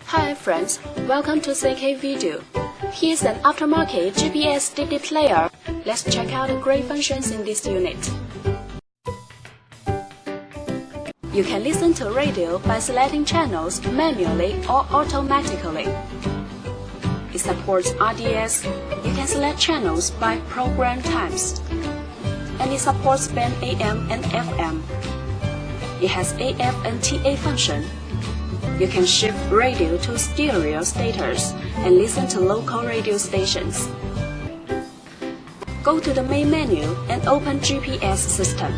Hi friends, welcome to Seicane video. Here's an aftermarket GPS DVD player. Let's check out the great functions in this unit. You can listen to radio by selecting channels manually or automatically. It supports RDS. You can select channels by program times. And it supports band AM and FM. It has AF and TA function. You can shift radio to stereo status and listen to local radio stations. Go to the main menu and open GPS system.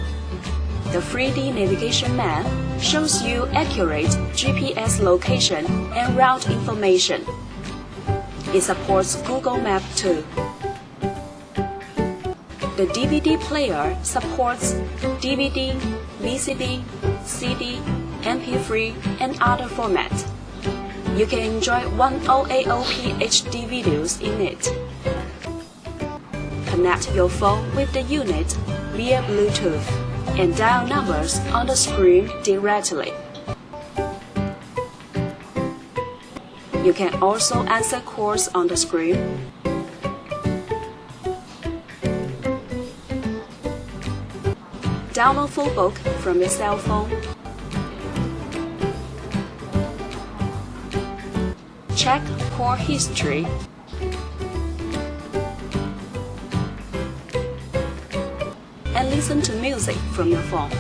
The 3D navigation map shows you accurate GPS location and route information. It supports Google Maps too. The DVD player supports DVD, VCD, CD, MP3, and other formats. You can enjoy 1080p HD videos in it. Connect your phone with the unit via Bluetooth and dial numbers on the screen directly. You can also answer calls on the screen. Download full book from your cell phone. Check call history. And listen to music from your phone.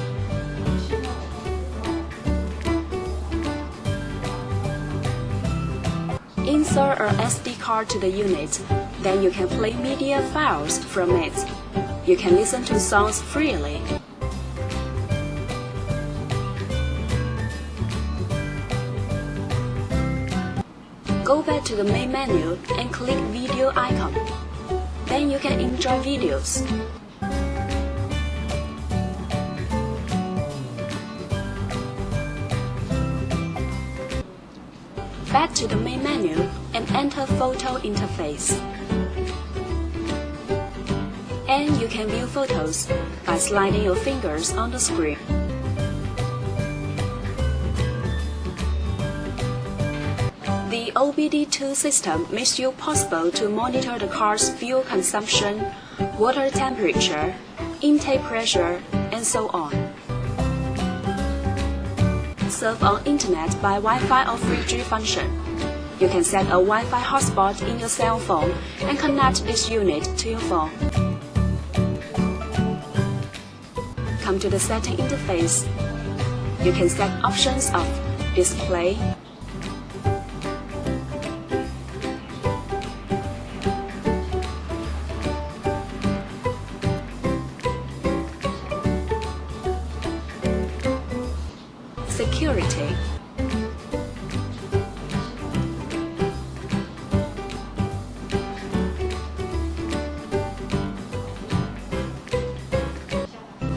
Insert an SD card to the unit, then you can play media files from it. You can listen to songs freely. Go back to the main menu and click video icon. Then you can enjoy videos. Back to the main menu and enter photo interface. And you can view photos by sliding your fingers on the screen. The OBD II system makes it possible to monitor the car's fuel consumption, water temperature, intake pressure, and so on. Surf on internet by Wi-Fi or 3G function. You can set a Wi-Fi hotspot in your cell phone and connect this unit to your phone. Come to the setting interface. You can set options of display, security,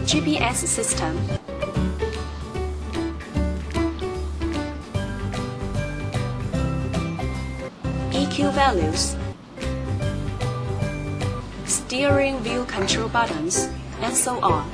GPS system, EQ values, steering wheel control buttons, and so on.